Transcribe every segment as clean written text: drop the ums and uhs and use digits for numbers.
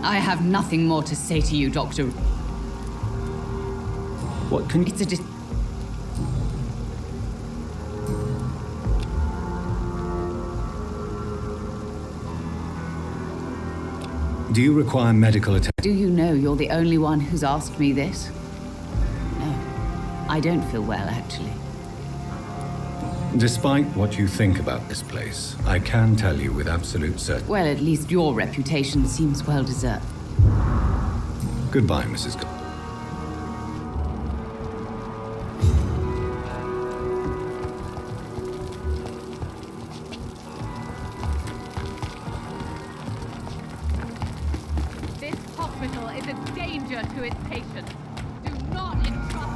I have nothing more to say to you, Doctor. What can... It's a Do you require medical attention? Do you know you're the only one who's asked me this? No, I don't feel well, actually. Despite what you think about this place, I can tell you with absolute certainty. Well, at least your reputation seems well deserved. Goodbye, Mrs. This hospital is a danger to its patients. Do not entrust.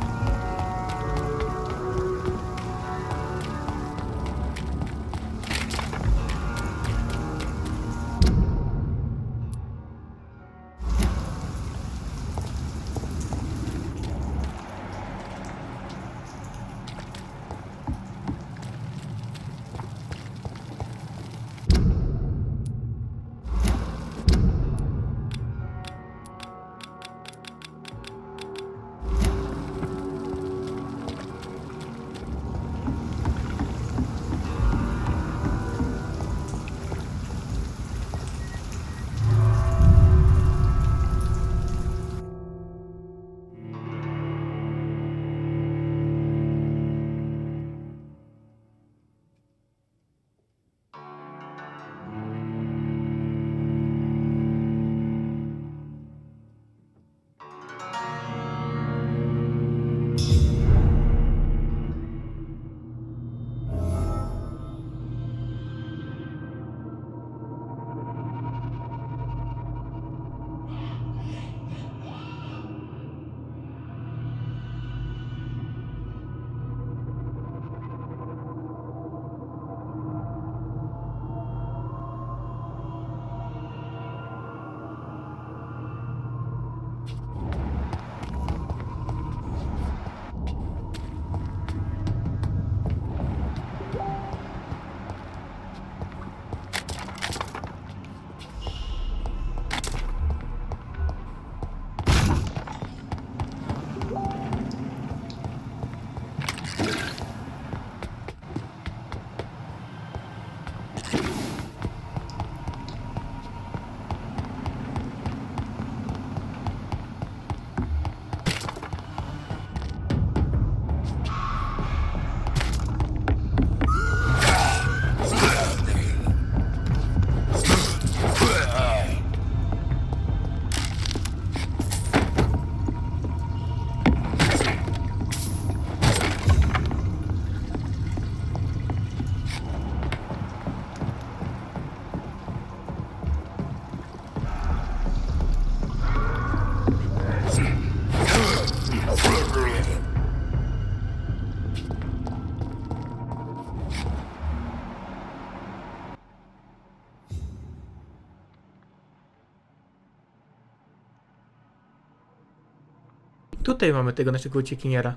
Tutaj mamy tego naszego uciekiniera.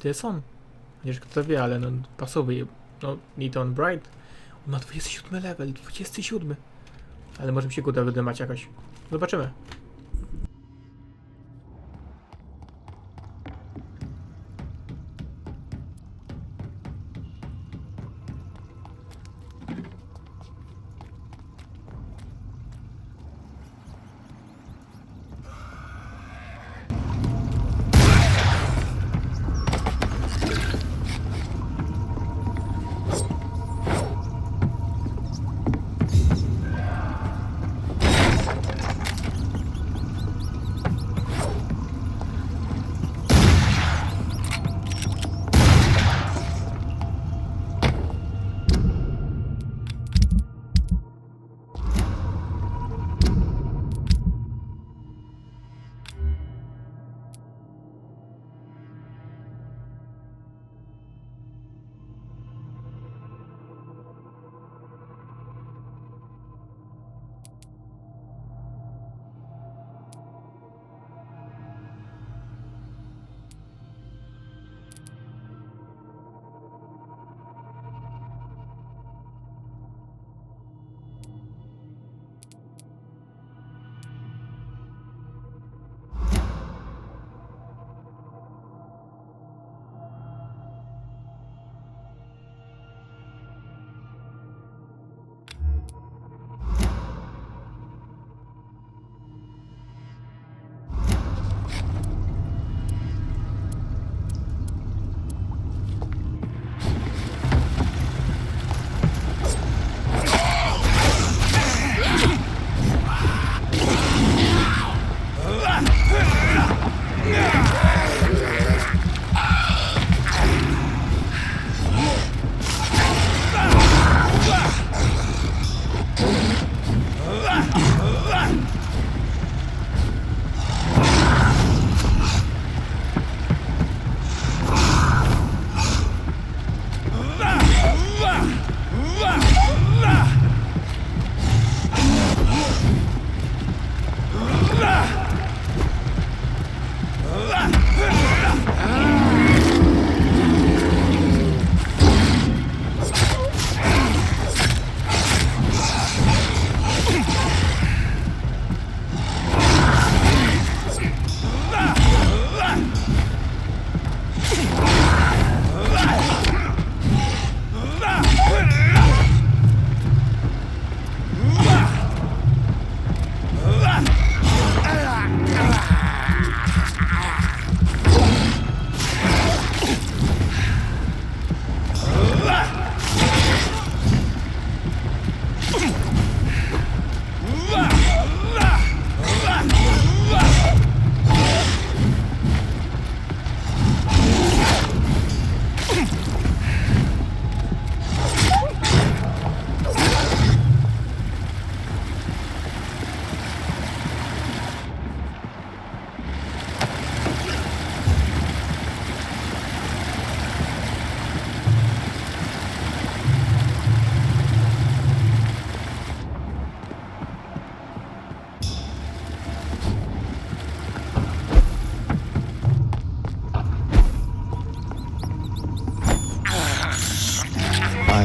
To jest on. Chociaż kto wie, ale no pasowuje. No, Neaton Bright. On ma 27 level, 27. Ale może mi się uda wydymać jakoś. Zobaczymy.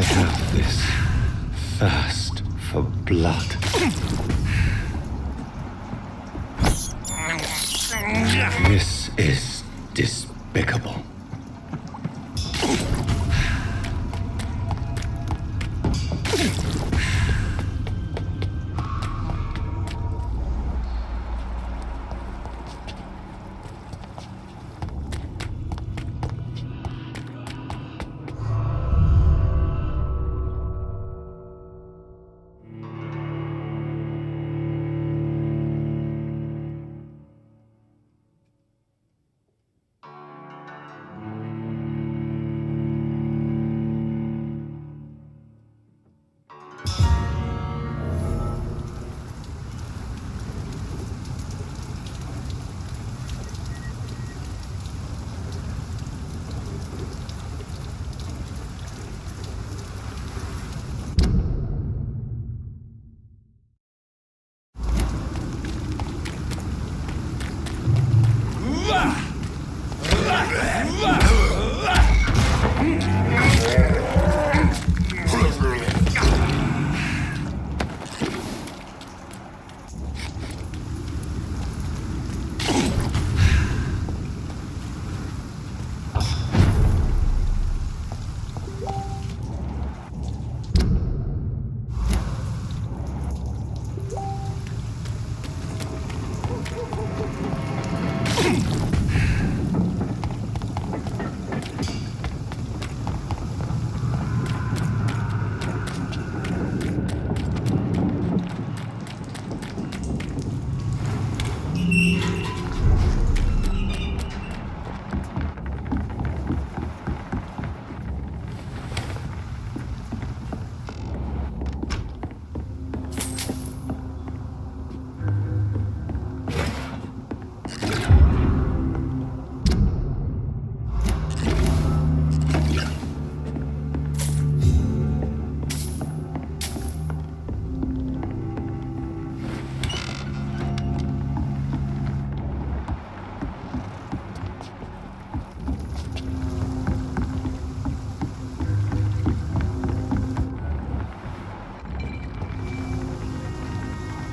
I have this thirst for blood. This is despicable.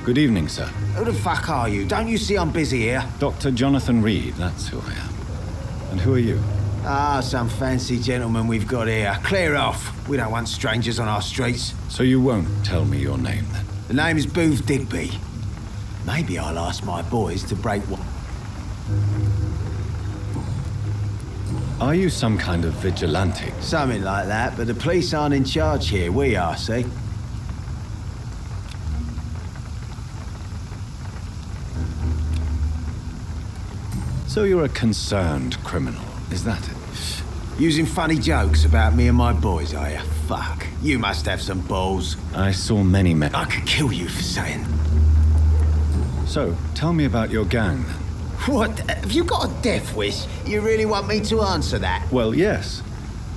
Good evening, sir. Who the fuck are you? Don't you see I'm busy here? Dr. Jonathan Reed, that's who I am. And who are you? Ah, some fancy gentleman we've got here. Clear off. We don't want strangers on our streets. So you won't tell me your name, then? The name is Booth Digby. Maybe I'll ask my boys to break one. Are you some kind of vigilante? Something like that, but the police aren't in charge here. We are, see? So you're a concerned criminal, is that it? Using funny jokes about me and my boys, are you? Fuck. You must have some balls. I saw many men. I could kill you for saying. So, tell me about your gang, then. What? Have you got a death wish? You really want me to answer that? Well, yes.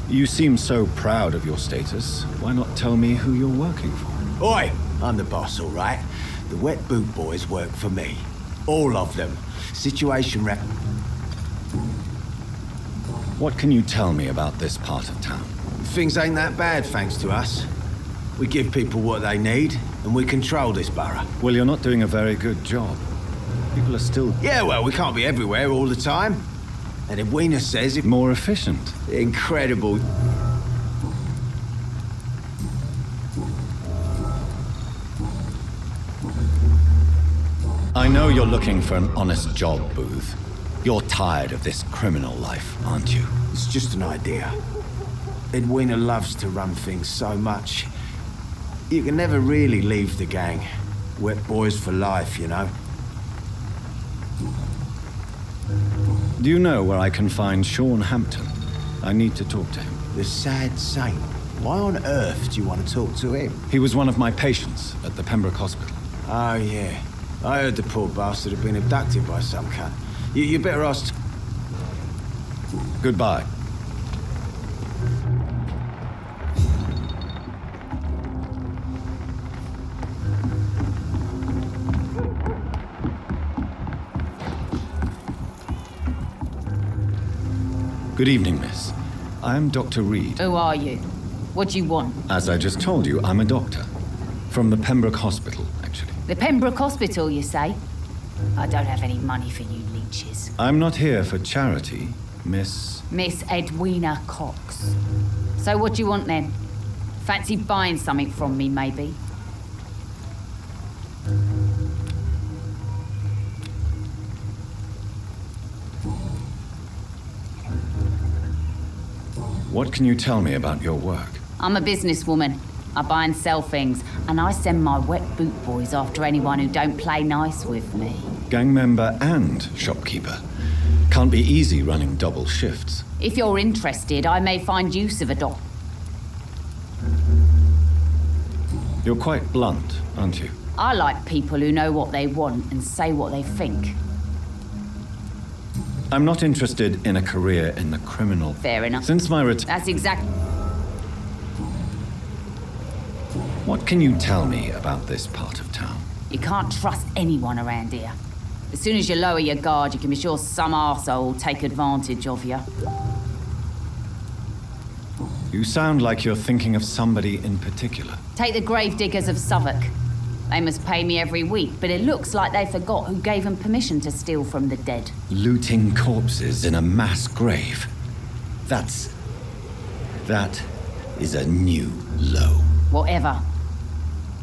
You seem so proud of your status. Why not tell me who you're working for? Oi! I'm the boss, all right? The Wet Boot Boys work for me. All of them. Situation rep... What can you tell me about this part of town? Things ain't that bad, thanks to us. We give people what they need, and we control this borough. Well, you're not doing a very good job. People are still... Yeah, well, we can't be everywhere all the time. And Edwina says if... more efficient. Incredible. I know you're looking for an honest job, Booth. You're tired of this criminal life, aren't you? It's just an idea. Edwina loves to run things so much. You can never really leave the gang. Wet boys for life, you know? Do you know where I can find Sean Hampton? I need to talk to him. The sad saint. Why on earth do you want to talk to him? He was one of my patients at the Pembroke Hospital. Oh, yeah. I heard the poor bastard had been abducted by some cunt. You better ask... Goodbye. Good evening, miss. I am Dr. Reed. Who are you? What do you want? As I just told you, I'm a doctor. From the Pembroke Hospital, actually. The Pembroke Hospital, you say? I don't have any money for you leeches. I'm not here for charity, Miss... Miss Edwina Cox. So what do you want then? Fancy buying something from me, maybe? What can you tell me about your work? I'm a businesswoman. I buy and sell things, and I send my wet boot boys after anyone who don't play nice with me. Gang member and shopkeeper. Can't be easy running double shifts. If you're interested, I may find use of a doc. You're quite blunt, aren't you? I like people who know what they want and say what they think. I'm not interested in a career in the criminal... Fair enough. Since my That's exact... What can you tell me about this part of town? You can't trust anyone around here. As soon as you lower your guard, you can be sure some arsehole will take advantage of you. You sound like you're thinking of somebody in particular. Take the gravediggers of Southwark. They must pay me every week, but it looks like they forgot who gave them permission to steal from the dead. Looting corpses in a mass grave. That is a new low. Whatever.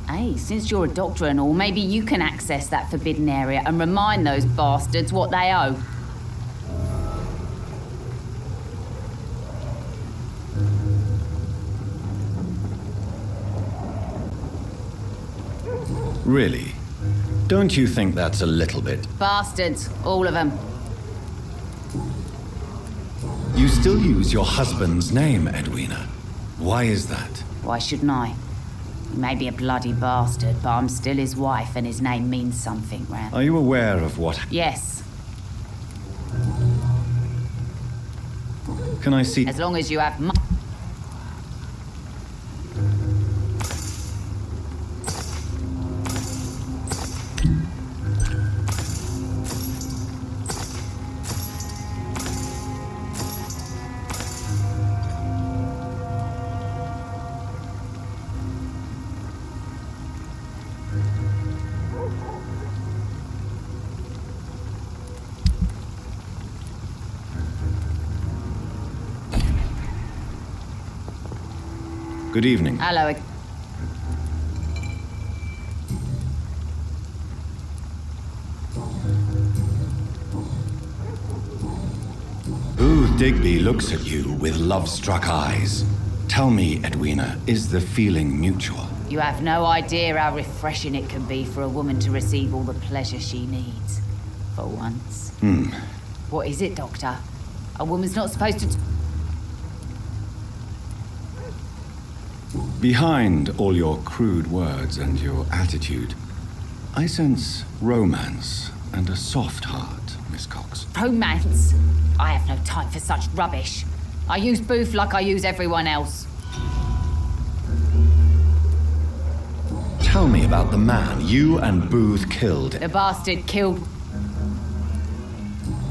Hey, since you're a doctor and all, maybe you can access that forbidden area and remind those bastards what they owe. Really? Don't you think that's a little bit... Bastards, all of them. You still use your husband's name, Edwina. Why is that? Why shouldn't I? He may be a bloody bastard, but I'm still his wife and his name means something, Ram. Are you aware of what... Yes, Can I see... as long as you have Good evening. Hello. Booth Digby looks at you with love-struck eyes. Tell me, Edwina, is the feeling mutual? You have no idea how refreshing it can be for a woman to receive all the pleasure she needs. For once. What is it, Doctor? A woman's not supposed to... Behind all your crude words and your attitude, I sense romance and a soft heart, Miss Cox. Romance? I have no time for such rubbish. I use Booth like I use everyone else. Tell me about the man you and Booth killed. The bastard killed...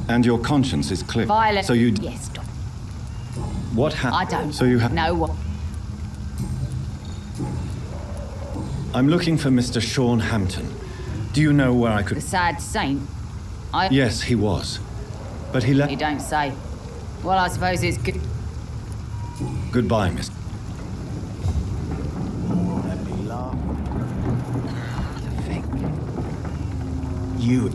And your conscience is clear. Violet... So you... Yes, Doctor. What happened? I don't So you have... know what... I'm looking for Mr. Sean Hampton. Do you know where I The could... sad saint? Yes, he was. But he left... You don't say. Well, I suppose it's good... Goodbye, Miss... Let me laugh. To think. You...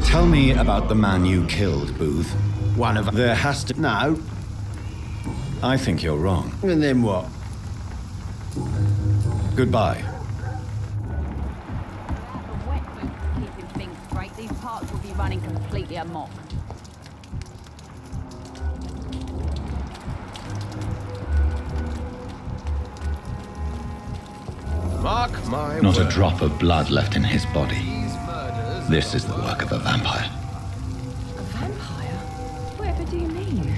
Tell me about the man you killed, Booth. One of... There has to... No. I think you're wrong. And then what? Goodbye. The wet boot keeping things straight. These parts will be running completely amok. Mark my Not a word. drop of blood left in his body. These murders This is the work of a vampire. A vampire? Whatever do you mean?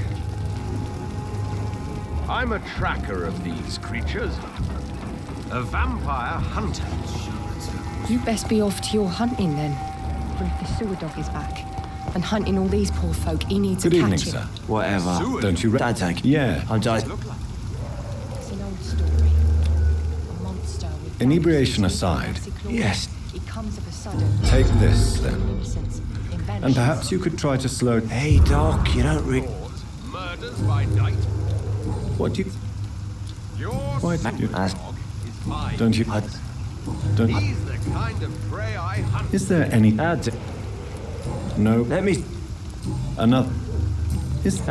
I'm a tracker of these creatures. A vampire hunter. You best be off to your hunting then. Or if the sewer dog is back. And hunting all these poor folk, he needs Good a evening, catching. sir. Whatever. Don't you Don't take it. Yeah. I'm just... It's an old story. A monster with Inebriation fangs aside, with claws. yes. He comes of a sudden. Take this, then. Innocence. It vanishes. And perhaps you could try to slow... Hey, Doc, you don't really... Murders by night. What do you... Your Why don't you... dog is mine. Don't you... Don't... He's the kind of prey I hunt. Is there any... No. Let me... Another... Is...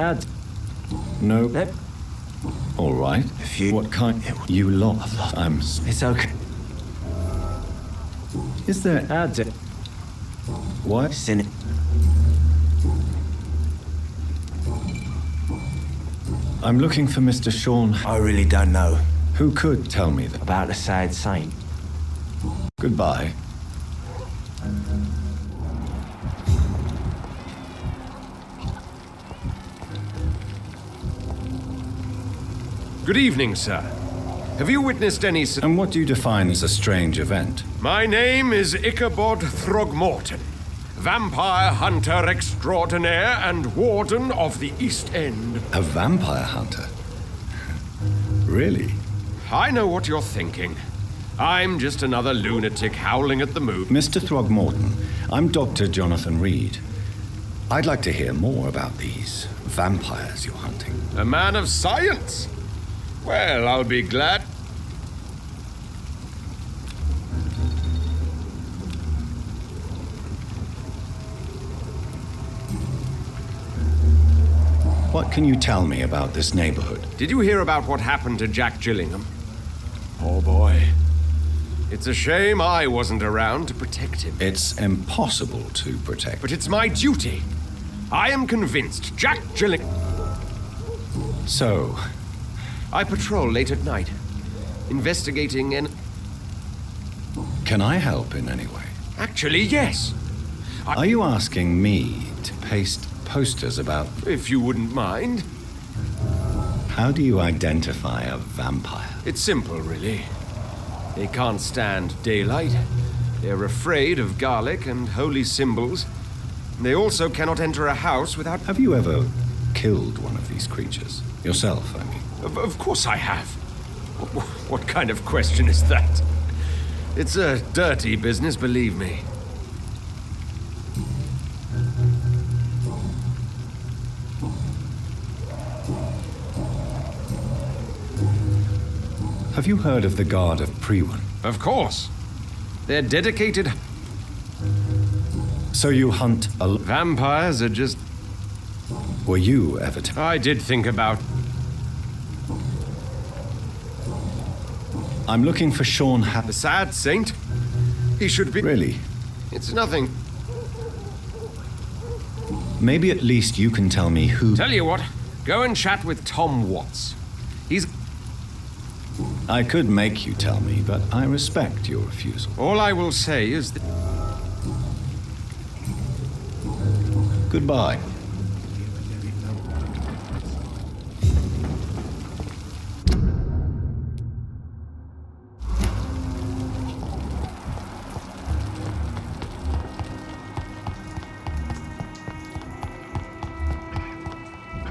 No. Let... All right. If you... What kind... You lost. I'm... It's okay. Is there... What? Sin it. I'm looking for Mr. Sean. I really don't know Who could tell me that? about the sad saint. Goodbye. Good evening, sir. Have you witnessed any... And what do you define as a strange event? My name is Ichabod Throgmorton, vampire hunter extraordinaire and warden of the East End. A vampire hunter? Really? I know what you're thinking. I'm just another lunatic howling at the moon. Mr. Throgmorton, I'm Dr. Jonathan Reed. I'd like to hear more about these vampires you're hunting. A man of science? Well, I'll be glad. What can you tell me about this neighborhood? Did you hear about what happened to Jack Gillingham? Oh boy. It's a shame I wasn't around to protect him. It's impossible to protect. But it's my duty. I am convinced Jack Gillingham... So, I patrol late at night, investigating and... can I help in any way? Actually, yes. Are you asking me to paste posters about... If you wouldn't mind. How do you identify a vampire? It's simple, really. They can't stand daylight. They're afraid of garlic and holy symbols. They also cannot enter a house without... Have you ever killed one of these creatures? Yourself, I mean. Of course I have. What kind of question is that? It's a dirty business, believe me. Have you heard of the Guard of Prewan? Of course. They're dedicated... So you hunt a... Vampires are just... Were you ever... I did think about... I'm looking for Sean The sad saint? He should be... Really? It's nothing. Maybe at least you can tell me who... Tell you what, go and chat with Tom Watts. He's... I could make you tell me, but I respect your refusal. All I will say is that... Goodbye.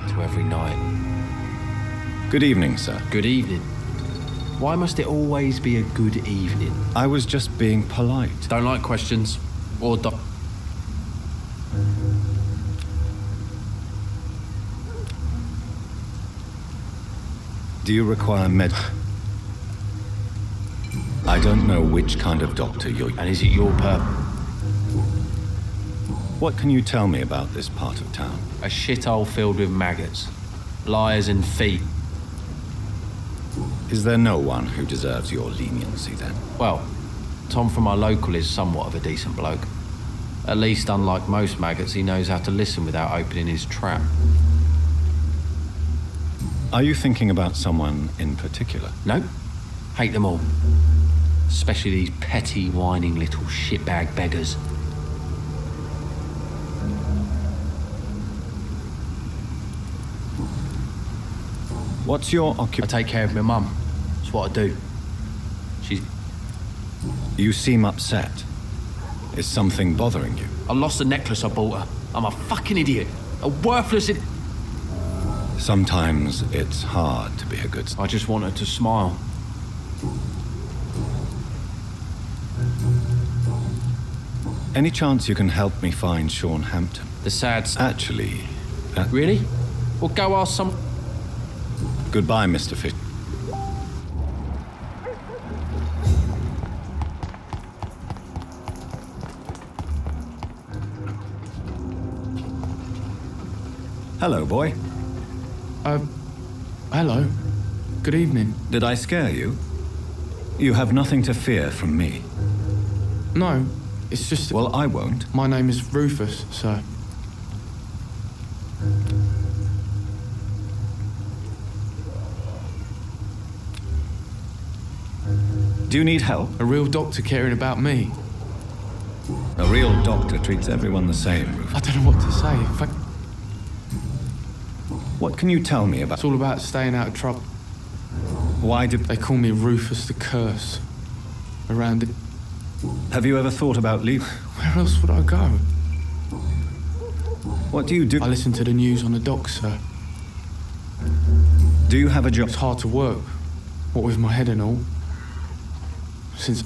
To every night. Good evening, sir. Good evening. Why must it always be a good evening? I was just being polite. Don't like questions. Or Do you require med... I don't know which kind of doctor you're... And is it your purpose? What can you tell me about this part of town? A shithole filled with maggots. Liars and feet. Is there no one who deserves your leniency, then? Well, Tom from our local is somewhat of a decent bloke. At least, unlike most maggots, he knows how to listen without opening his trap. Are you thinking about someone in particular? No. Hate them all. Especially these petty, whining little shitbag beggars. What's your I occupation? take care of my mum. That's what I do. She's... You seem upset. Is something bothering you? I lost the necklace I bought her. I'm a fucking idiot. A worthless idiot. Sometimes it's hard to be a good... I just want her to smile. Any chance you can help me find Sean Hampton? The sad... Actually... Really? Well, go ask some... Goodbye, Mr. Fish. Hello, boy. Hello. Good evening. Did I scare you? You have nothing to fear from me. No, it's just... Well, I won't. My name is Rufus, sir. Do you need help? A real doctor caring about me. A real doctor treats everyone the same, Rufus. I don't know what to say. What can you tell me about... It's all about staying out of trouble. Why do... They call me Rufus the Curse. Around it. Have you ever thought about leaving? Where else would I go? What do you do? I listen to the news on the dock, sir. Do you have a job? It's hard to work. What with my head and all. Since...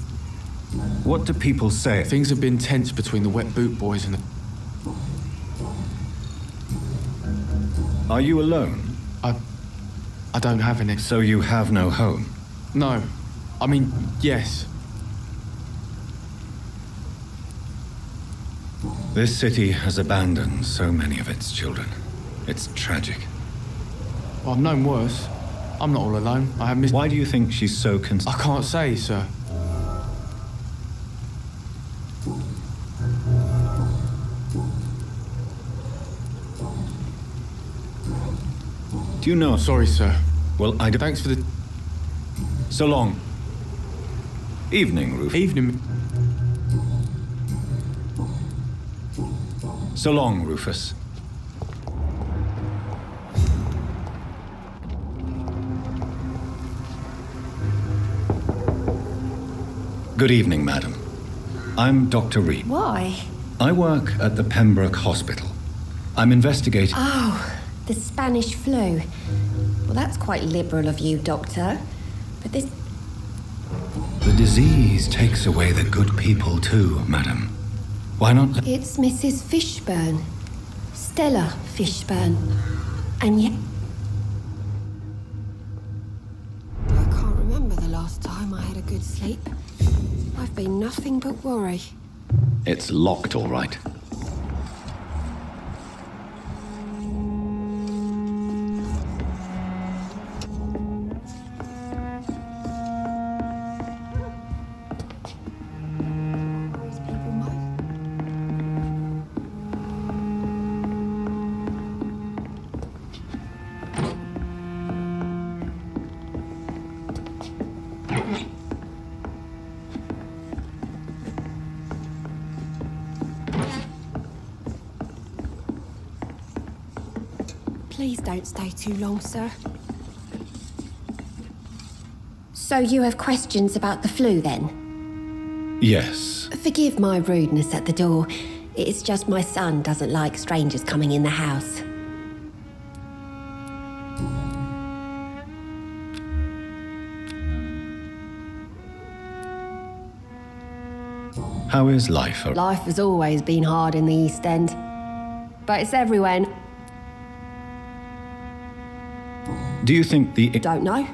What do people say? Things have been tense between the wet boot boys and the... Are you alone? I don't have any. So you have no home? No. I mean, yes. This city has abandoned so many of its children. It's tragic. Well, I've known worse. I'm not all alone. I have missed... Why do you think she's so I can't say, sir. Do you know... Sorry, sir. Well, Thanks for the... So long. Evening, Rufus. Evening. So long, Rufus. Good evening, madam. I'm Dr. Reed. Why? I work at the Pembroke Hospital. I'm investigating... Oh, the Spanish flu. Well, that's quite liberal of you, Doctor. But this... The disease takes away the good people too, madam. Why not... It's Mrs. Fishburne. Stella Fishburne. And yet... I can't remember the last time I had a good sleep. I've been nothing but worry. It's locked, all right. Please don't stay too long, sir. So you have questions about the flu, then? Yes. Forgive my rudeness at the door. It's just my son doesn't like strangers coming in the house. How is life? Life has always been hard in the East End. But it's everywhere. Do you think the... Don't know.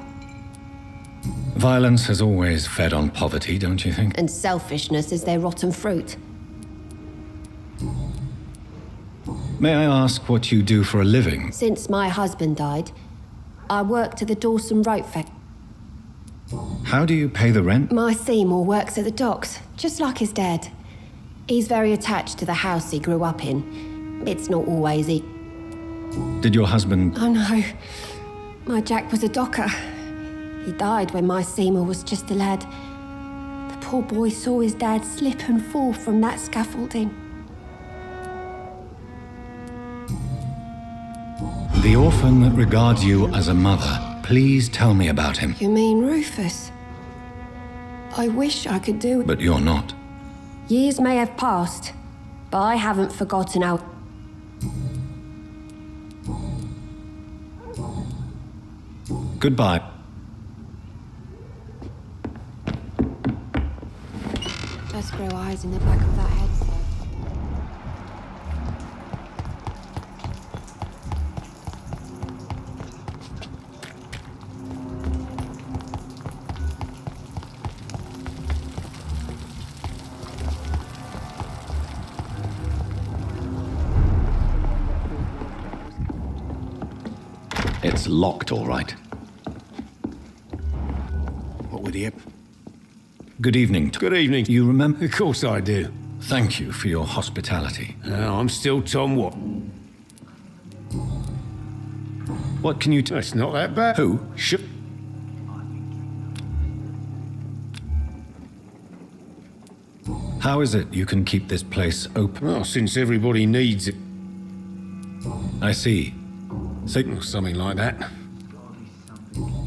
Violence has always fed on poverty, don't you think? And selfishness is their rotten fruit. May I ask what you do for a living? Since my husband died, I worked at the Dawson Rope Factory. How do you pay the rent? My Seymour works at the docks, just like his dad. He's very attached to the house he grew up in. It's not always easy. Did your husband... Oh no. My Jack was a docker. He died when my Seymour was just a lad. The poor boy saw his dad slip and fall from that scaffolding. The orphan that regards you as a mother. Please tell me about him. You mean Rufus? I wish I could do it. But you're not. Years may have passed, but I haven't forgotten how... Goodbye. Let's grow eyes in the back of that head. It's locked, all right. What with you? Good evening. Good evening. You remember? Of course I do. Thank you for your hospitality. I'm still Tom what? What can you That's not that bad. Who? How is it you can keep this place open? Well, since everybody needs it. I see. So Or something like that.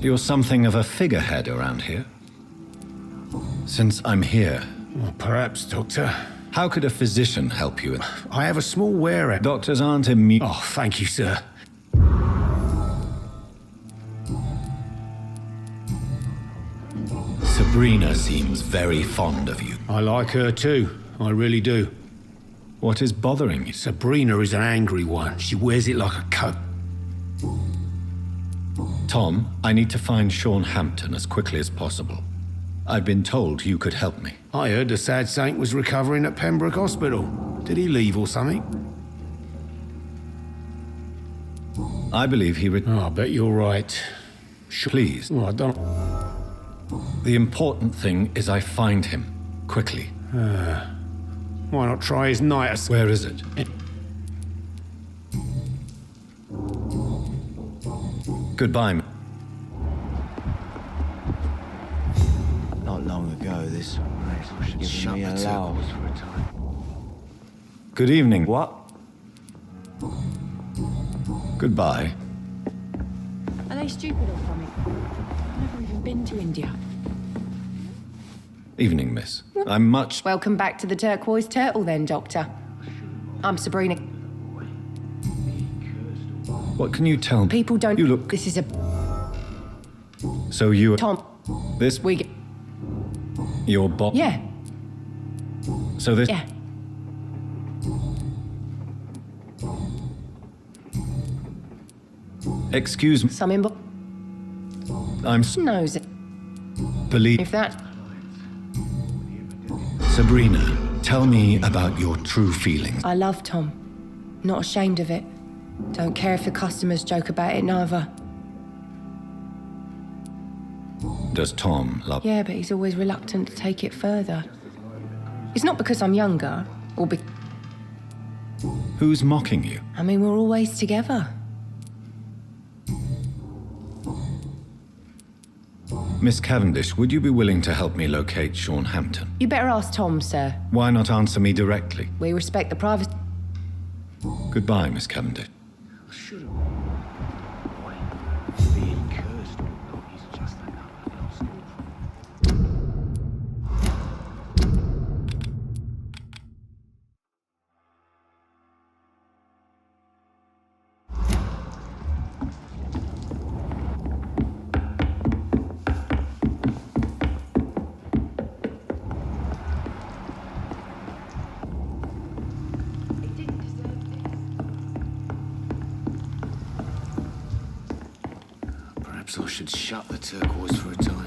you're something of a figurehead around here? Since I'm here, Well, perhaps, Doctor. how could a physician help you? I have a small warehouse. Doctors aren't immune. Oh, thank you, sir. Sabrina seems very fond of you. I like her too. I really do. What is bothering you? Sabrina is an angry one. She wears it like a coat. Tom, I need to find Sean Hampton as quickly as possible. I've been told you could help me. I heard the sad saint was recovering at Pembroke Hospital. Did he leave or something? I believe he Oh, I bet you're right. Please. Oh, I don't... The important thing is I find him. Quickly. Why not try his night? Where is it? Goodbye. Not long ago, this given me a allow. Good evening. What? Goodbye. Are they stupid or something? I've never even been to India. Evening, miss. I'm much... Welcome back to the Turquoise Turtle then, Doctor. I'm Sabrina. What can you tell me? People don't... You look... This is a... So you... Tom. This... We get... Your boss... Yeah. So this... Yeah. Excuse me. Some inbo... I'm... knows it. Believe... If that... Sabrina, tell me about your true feelings. I love Tom. Not ashamed of it. Don't care if the customers joke about it, neither. Does Tom love... Yeah, but he's always reluctant to take it further. It's not because I'm younger, or be... Who's mocking you? I mean, we're always together. Miss Cavendish, would you be willing to help me locate Sean Hampton? You better ask Tom, sir. Why not answer me directly? We respect the privacy... Goodbye, Miss Cavendish. Perhaps I should shut the turquoise for a time.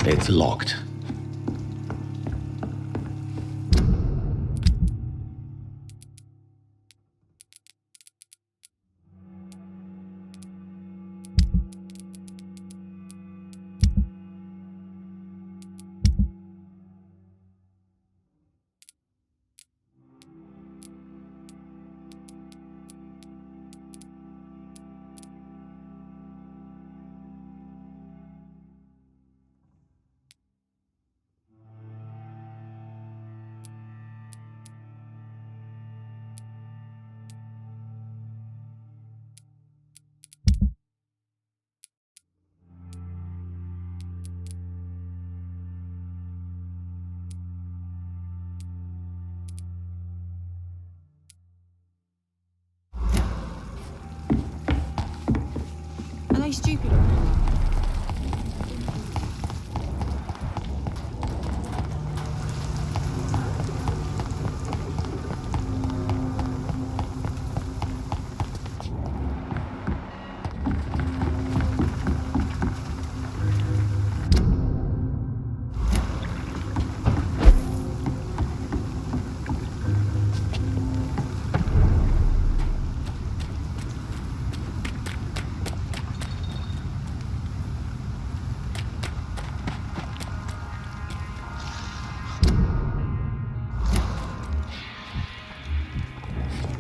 It's locked. Play stupid.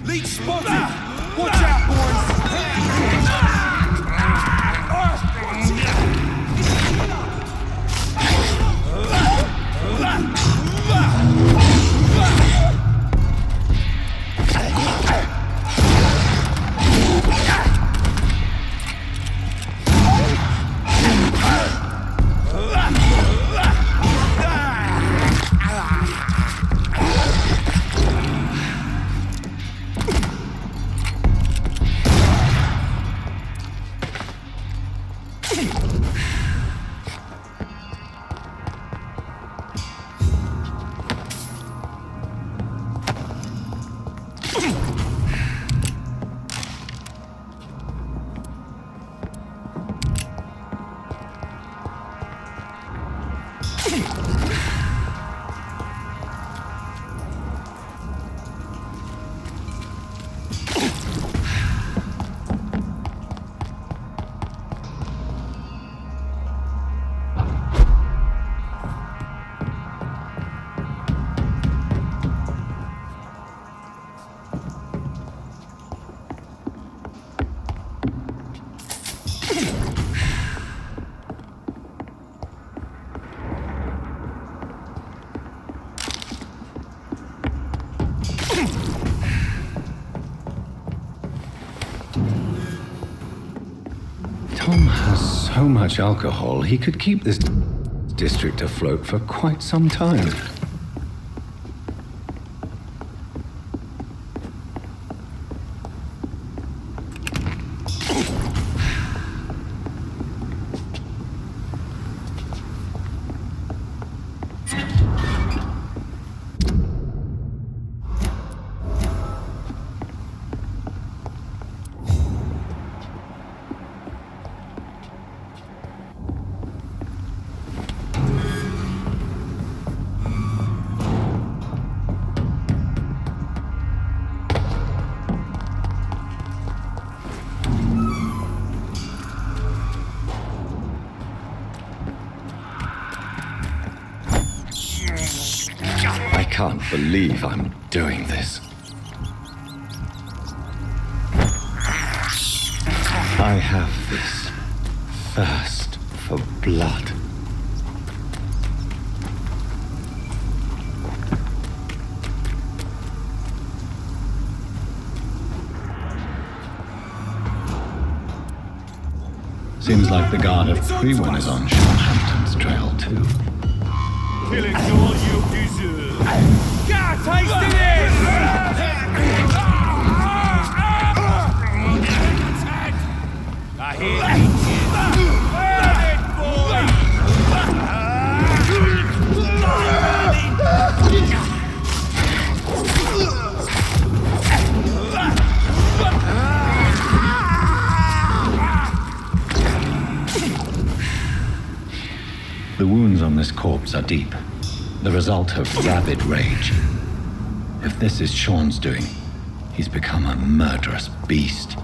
Leech spotted! Watch out, boys! Tom has so much alcohol, he could keep this district afloat for quite some time. I can't believe I'm doing this. I have this thirst for blood. Seems like the guard of Prewin is on Sean Hampton's trail too. Killing's all you deserve. Get a taste of this! I hear you. The wounds on this corpse are deep, the result of rabid rage. If this is Sean's doing, he's become a murderous beast.